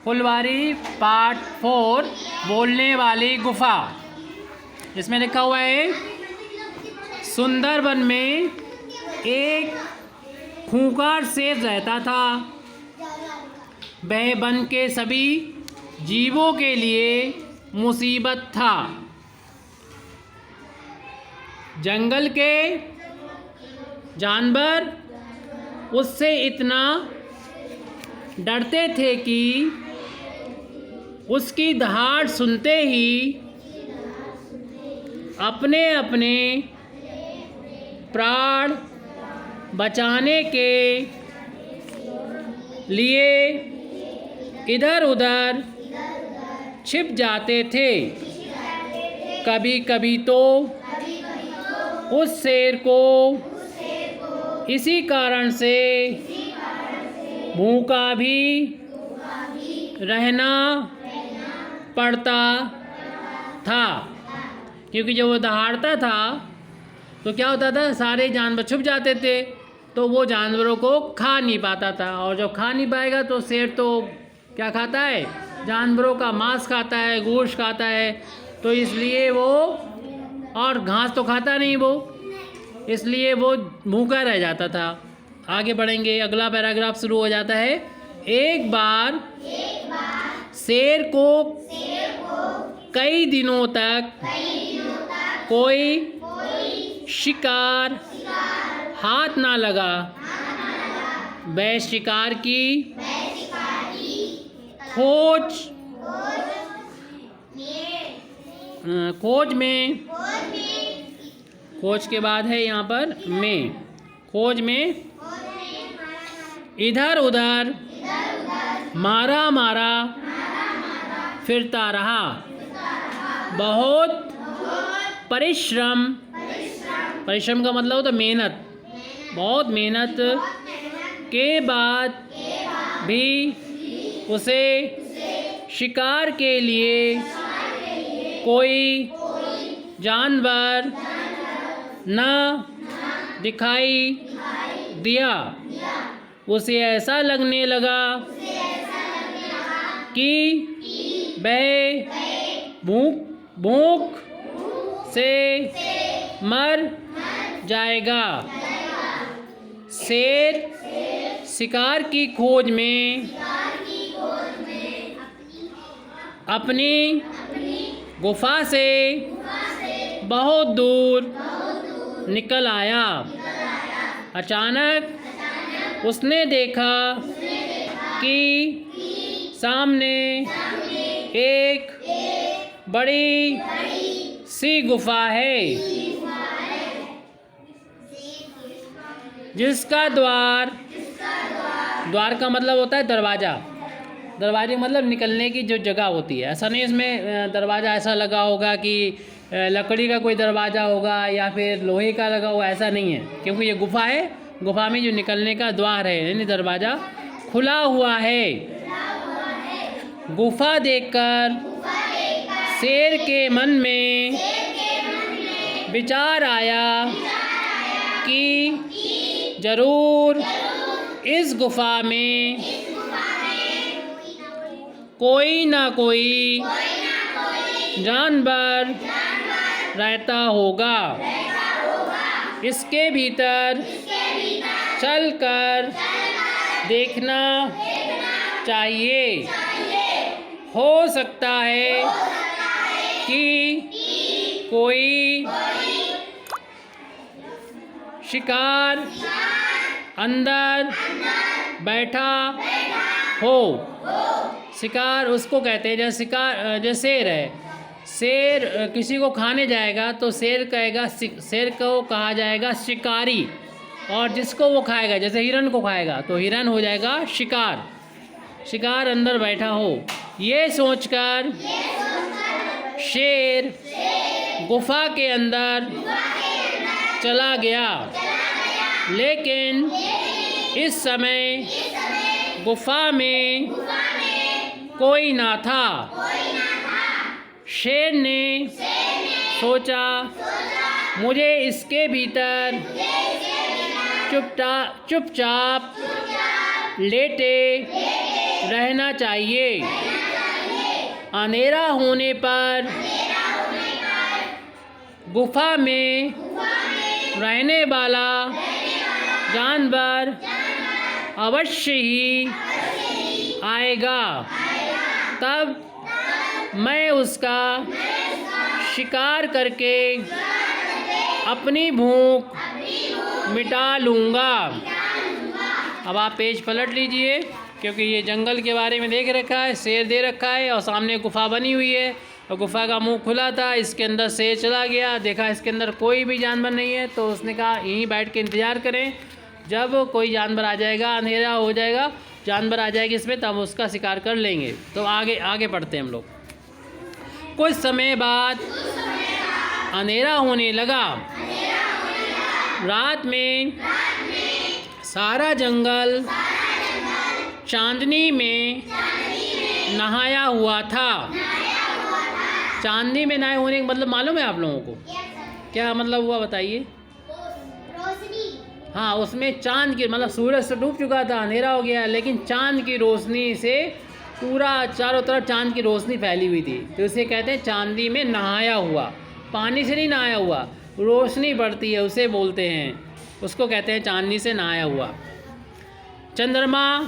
फुलवारी part 4 बोलने वाली गुफा। इसमें लिखा हुआ है, सुंदरबन में एक खूंखार शेर रहता था। वह वन के सभी जीवों के लिए मुसीबत था। जंगल के जानवर उससे इतना डरते थे कि उसकी दहाड़ सुनते ही अपने अपने प्राण बचाने के लिए इधर उधर छिप जाते थे। कभी कभी तो उस शेर को इसी कारण से भूखा भी रहना पड़ता था, क्योंकि जब वो दहाड़ता था तो क्या होता था, सारे जानवर छुप जाते थे तो वो जानवरों को खा नहीं पाता था। और जब खा नहीं पाएगा तो शेर तो क्या खाता है, जानवरों का मांस खाता है, गोश्त खाता है। तो इसलिए वो, और घास तो खाता नहीं वो, इसलिए वो भूखा रह जाता था। आगे बढ़ेंगे, अगला पैराग्राफ शुरू हो जाता है। एक बार शेर को कई दिनों तक कोई शिकार हाथ ना लगा। वह शिकार की खोज के बाद है यहाँ पर खोज में इधर उधर मारा फिरता रहा। बहुत परिश्रम का मतलब होता मेहनत, बहुत मेहनत के बाद भी उसे शिकार के लिए कोई जानवर न दिखाई दिया। उसे ऐसा लगने लगा कि वह भूख से मर जाएगा। शेर शिकार की खोज में अपनी गुफा से बहुत दूर निकल आया। अचानक उसने देखा कि सामने एक बड़ी सी गुफा है, जिसका द्वार का मतलब होता है दरवाज़ा। दरवाजे मतलब निकलने की जो जगह होती है। ऐसा नहीं इसमें दरवाज़ा ऐसा लगा होगा कि लकड़ी का कोई दरवाज़ा होगा या फिर लोहे का लगा हुआ, ऐसा नहीं है, क्योंकि ये गुफा है। गुफा में जो निकलने का द्वार है यानी दरवाज़ा खुला हुआ है। गुफा देखकर शेर के मन में विचार आया कि जरूर इस गुफा में कोई ना कोई जानवर रहता होगा। इसके भीतर चलकर देखना चाहिए। हो सकता है कि कोई शिकार अंदर बैठा हो। शिकार उसको कहते हैं, जैसे जैसे शेर है, शेर किसी को खाने जाएगा तो शेर को कहा जाएगा शिकारी, और जिसको वो खाएगा, जैसे हिरन को खाएगा तो हिरन हो जाएगा शिकार अंदर बैठा हो। ये सोचकर शेर गुफा के अंदर चला गया, लेकिन इस समय गुफा में कोई ना था। शेर ने सोचा, मुझे इसके भीतर चुपचाप लेटे रहना चाहिए। अंधेरा होने पर गुफा में रहने वाला जानवर अवश्य ही आएगा। तब मैं उसका शिकार करके अपनी भूख मिटा लूँगा। अब आप पेज पलट लीजिए, क्योंकि ये जंगल के बारे में देख रखा है, शेर दे रखा है और सामने गुफा बनी हुई है और गुफा का मुंह खुला था। इसके अंदर शेर चला गया, देखा इसके अंदर कोई भी जानवर नहीं है, तो उसने कहा यहीं बैठ के इंतज़ार करें, जब कोई जानवर आ जाएगा, अंधेरा हो जाएगा, जानवर आ जाएगी इसमें, तब उसका शिकार कर लेंगे। तो आगे पढ़ते हैं हम लोग। कुछ समय बाद अंधेरा होने लगा। रात में सारा जंगल चांदनी में नहाया हुआ था। चांदनी में नहाए होने का मतलब मालूम है आप लोगों को? क्या मतलब हुआ बताइए? रोशनी। हाँ, उसमें चांद की, मतलब सूरज तो डूब चुका था, अंधेरा हो गया, लेकिन चांद की रोशनी से पूरा चारों तरफ चांद की रोशनी फैली हुई थी, तो इसे कहते हैं चांदनी में नहाया हुआ। पानी से नहीं नहाया हुआ, रोशनी पड़ती है उसे बोलते हैं, उसको कहते हैं चांदनी से नहाया हुआ। चंद्रमा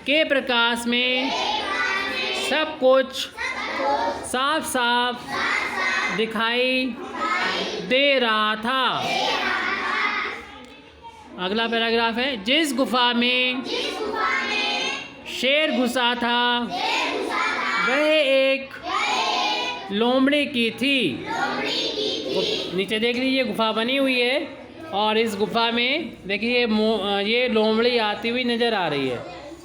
के प्रकाश में सब कुछ साफ साफ दिखाई दे रहा था। अगला पैराग्राफ है, जिस गुफा में शेर घुसा था वह एक लोमड़ी की थी। नीचे देख लीजिए गुफा बनी हुई है और इस गुफा में देखिए ये लोमड़ी आती हुई नज़र आ रही है।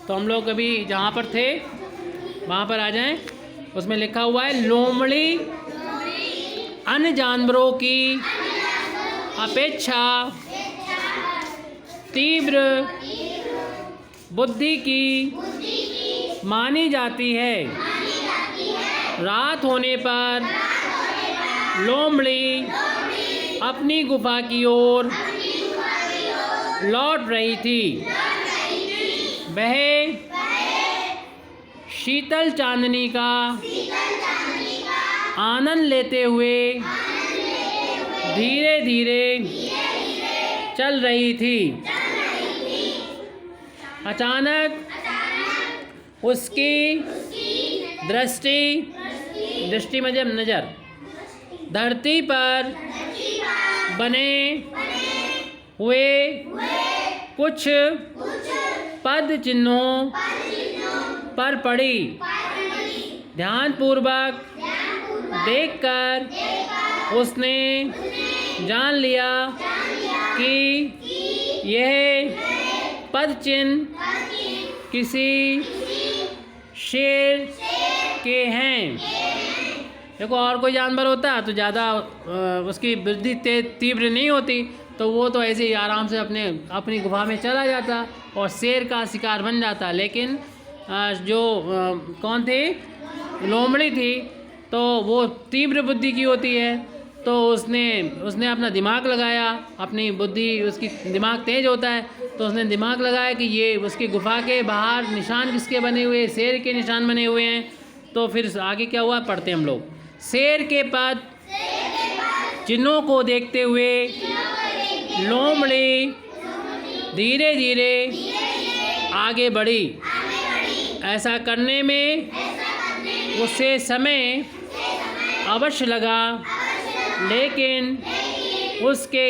तो हम लोग अभी जहाँ पर थे वहाँ पर आ जाएं, उसमें लिखा हुआ है लोमड़ी अन्य जानवरों की अपेक्षा तीव्र बुद्धि की मानी जाती है। रात होने पर लोमड़ी अपनी गुफा की ओर लौट रही थी। वह शीतल चांदनी का आनंद लेते हुए धीरे धीरे चल रही थी। अचानक उसकी दृष्टि मतलब नज़र धरती पर बने हुए कुछ पद चिन्हों पर पड़ी। ध्यानपूर्वक देखकर उसने जान लिया कि यह पद चिन्ह किसी शेर के हैं। देखो, और कोई जानवर होता है तो ज़्यादा उसकी वृद्धि तीव्र नहीं होती, तो वो तो ऐसे ही आराम से अपनी गुफा में चला जाता और शेर का शिकार बन जाता। लेकिन जो कौन थी, लोमड़ी थी, तो वो तीव्र बुद्धि की होती है, तो उसने अपना दिमाग लगाया, अपनी बुद्धि, उसकी दिमाग तेज होता है, तो उसने दिमाग लगाया कि ये उसकी गुफा के बाहर निशान किसके बने हुए, शेर के निशान बने हुए हैं। तो फिर आगे क्या हुआ पढ़ते हैं हम लोग। शेर के पद चिन्हों को देखते हुए लोमड़ी धीरे धीरे आगे बढ़ी। ऐसा करने में उसे समय अवश्य लगा, लेकिन उसने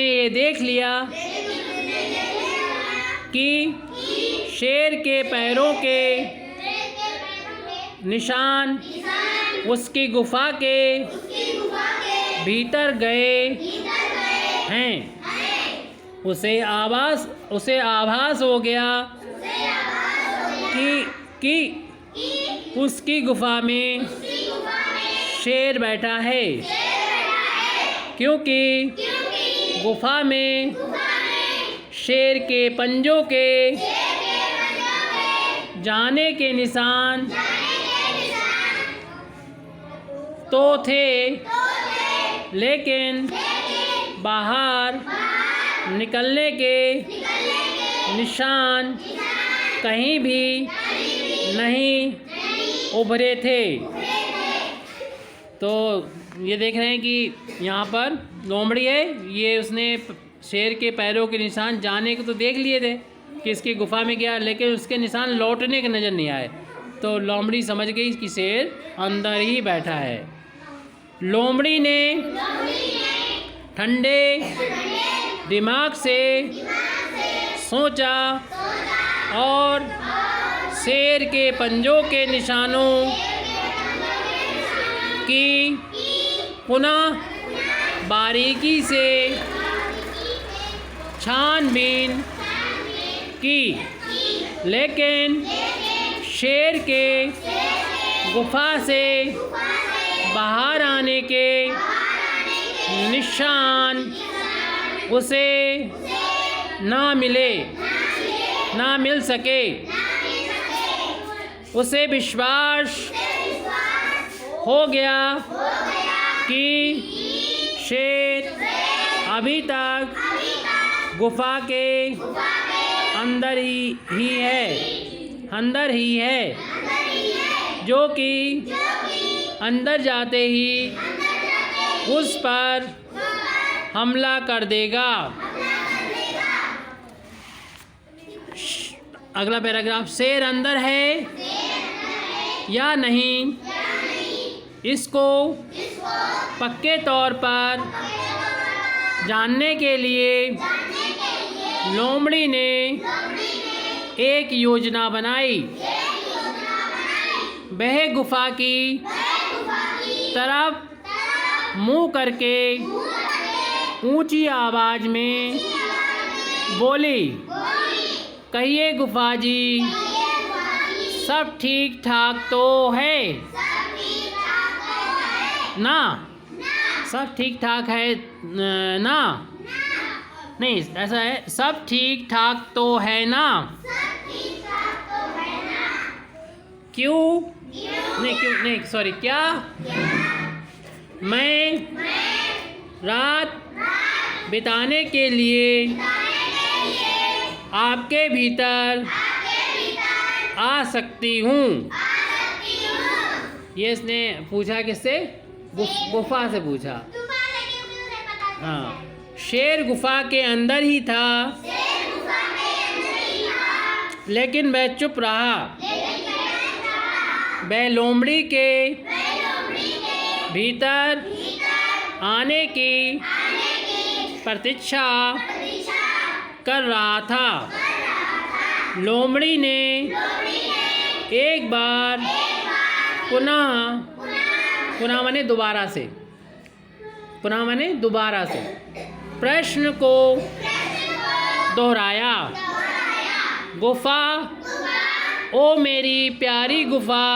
ये देख लिया कि शेर के पैरों के निशान उसकी गुफा के भीतर गए हैं। उसे आभास हो गया कि उसकी गुफा में शेर बैठा है, क्योंकि गुफा में शेर के पंजों के जाने के निशान तो थे, लेकिन बाहर निकलने के निशान कहीं भी नहीं उभरे थे। तो ये देख रहे हैं कि यहाँ पर लोमड़ी है, ये उसने शेर के पैरों के निशान जाने को तो देख लिए थे कि इसकी गुफा में गया, लेकिन उसके निशान लौटने के नज़र नहीं आए। तो लोमड़ी समझ गई कि शेर अंदर ही बैठा है। लोमड़ी ने ठंडे दिमाग से सोचा और शेर के पंजों के निशानों की पुनः बारीकी से छानबीन की, लेकिन शेर के गुफा से बाहर आने के निशान उसे ना मिल सके। उसे विश्वास हो गया कि शेर अभी तक गुफा के अंदर ही है, जो कि अंदर जाते ही उस पर हमला कर देगा। अगला पैराग्राफ, शेर अंदर है या नहीं, इसको पक्के तौर पर जानने के लिए लोमड़ी ने एक योजना बनाई। वह गुफा की तरफ मुंह करके ऊंची आवाज में बोली, कहिए गुफा जी, सब ठीक ठाक तो है ना? सब ठीक ठाक है ना? नहीं, ऐसा है, सब ठीक ठाक तो है ना? क्यों नहीं, सॉरी, क्या मैं रात बिताने के लिए आपके भीतर आ सकती हूँ? ये इसने पूछा किससे? गुफा से पूछा। हाँ, शेर गुफा के अंदर ही था, लेकिन वह चुप रहा। वह लोमड़ी के भीतर आने की प्रतीक्षा कर रहा था। लोमड़ी ने एक बार पुनः माने दोबारा से प्रश्न को दोहराया, गुफा, ओ मेरी प्यारी गुफा,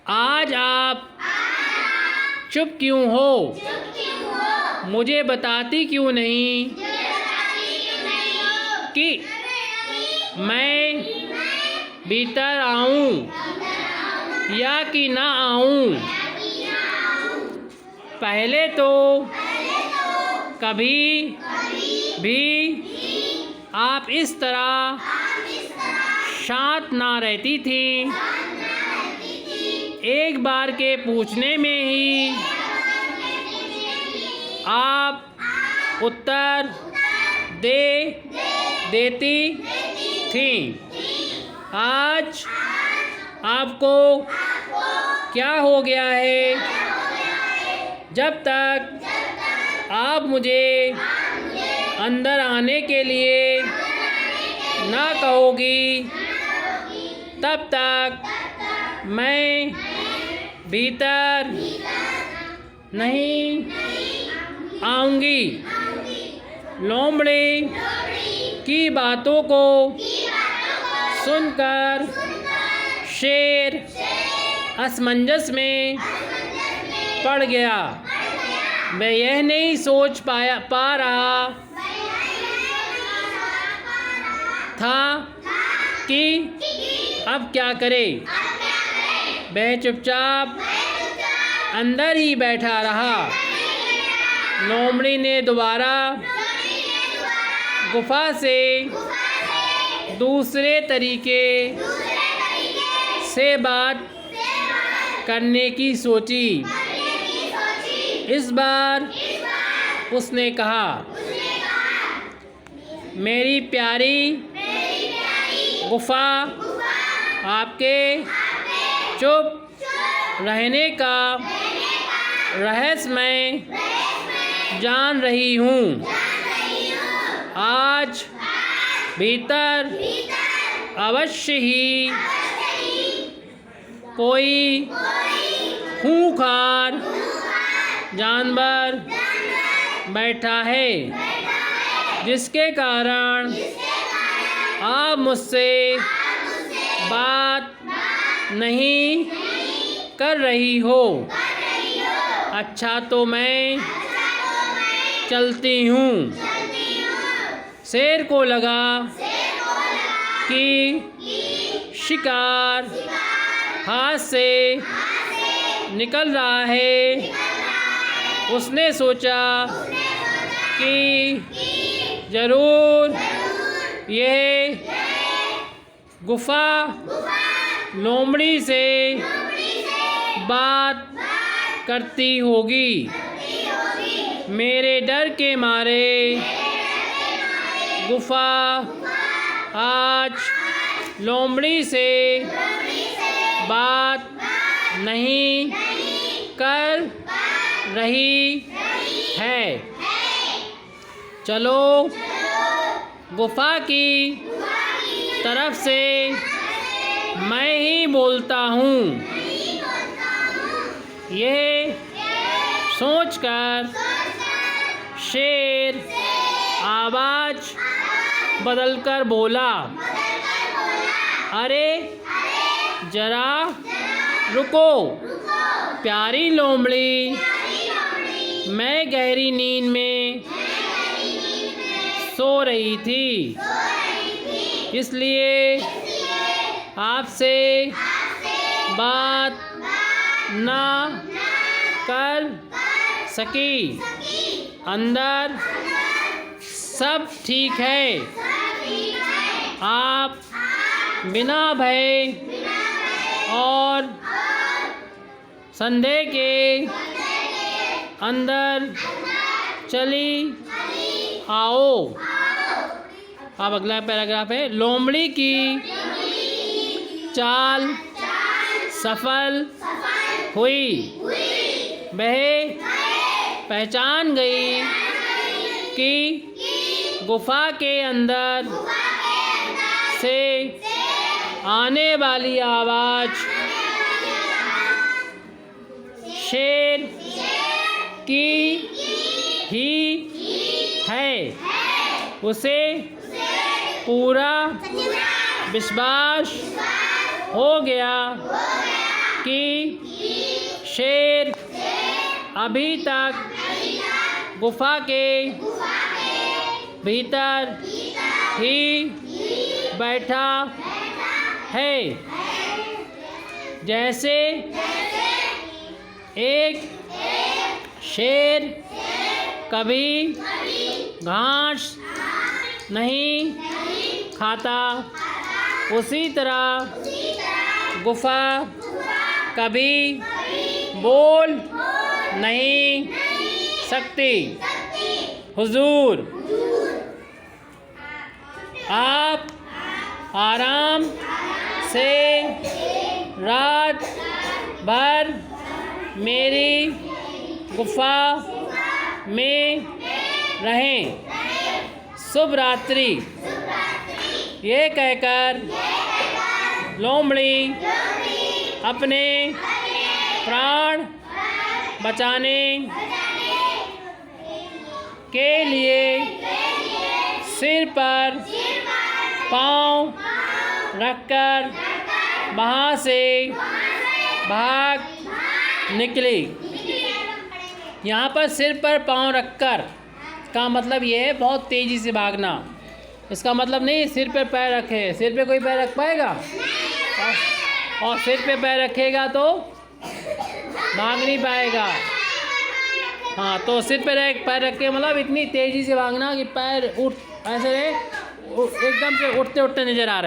आज आप चुप क्यों हो? मुझे बताती क्यों नहीं कि मैं भीतर आऊं या कि ना आऊं? पहले तो कभी भी आप इस तरह शांत ना रहती थी। एक बार के पूछने में ही आप उत्तर देती थी। आज आपको क्या हो गया है? जब तक आप मुझे अंदर आने के लिए ना कहोगी, तब तक मैं भीतर नहीं आऊँगी। लोमड़ी की बातों को सुनकर शेर असमंजस में पड़ गया। मैं यह नहीं सोच पा रहा था कि अब क्या करे। वह चुपचाप अंदर ही बैठा रहा। लोमड़ी ने दोबारा गुफा से दूसरे तरीके से बात करने की सोची। इस बार उसने कहा, मेरी प्यारी गुफा, आपके चुप रहने का रहस्य मैं जान रही हूँ। आज भीतर अवश्य ही कोई खूंखार जानवर बैठा है, जिसके कारण आप मुझसे बात नहीं कर रही हो। अच्छा तो मैं चलती हूँ। शेर को लगा कि शिकार हाथ से निकल रहा है। उसने सोचा कि ज़रूर यह गुफा लोमड़ी से बात करती होगी। मेरे डर के मारे गुफा आज लोमड़ी से बात नहीं कर रही है। चलो गुफा की तरफ से मैं ही बोलता हूँ। यह सोचकर शेर आवाज़ बदलकर बोला, अरे जरा रुको प्यारी लोमड़ी, मैं गहरी नींद में सो रही थी, इसलिए आपसे बात ना कर सकी। अंदर सब ठीक है। आप बिना भय और संदेह के अंदर चली आओ। अब अगला पैराग्राफ है, लोमड़ी की चाल सफल हुई। वह पहचान गई कि गुफा के अंदर से आने वाली आवाज़ शेर की ही है। उसे पूरा विश्वास हो गया कि शेर अभी तक गुफा के भीतर ही बैठा है। जैसे एक शेर कभी घास नहीं खाता, उसी तरह गुफा कभी बोल नहीं सकती। हुजूर, आप आराम से रात भर मेरी गुफा में रहें। शुभ रात्रि। ये कहकर लोमड़ी अपने प्राण बचाने के लिए सिर पर पाँव रखकर वहाँ से भाग निकली। यहाँ पर सिर पर पाँव रखकर का मतलब ये है बहुत तेज़ी से भागना। इसका मतलब नहीं सिर पे पैर रखे। सिर पे कोई पैर रख पाएगा? और सिर पे पैर रखेगा तो भाग नहीं पाएगा। हाँ, तो सिर पे पैर रख के मतलब इतनी तेज़ी से भागना कि पैर उठ ऐसे एकदम से उठते उठते नजर आ रहे हैं।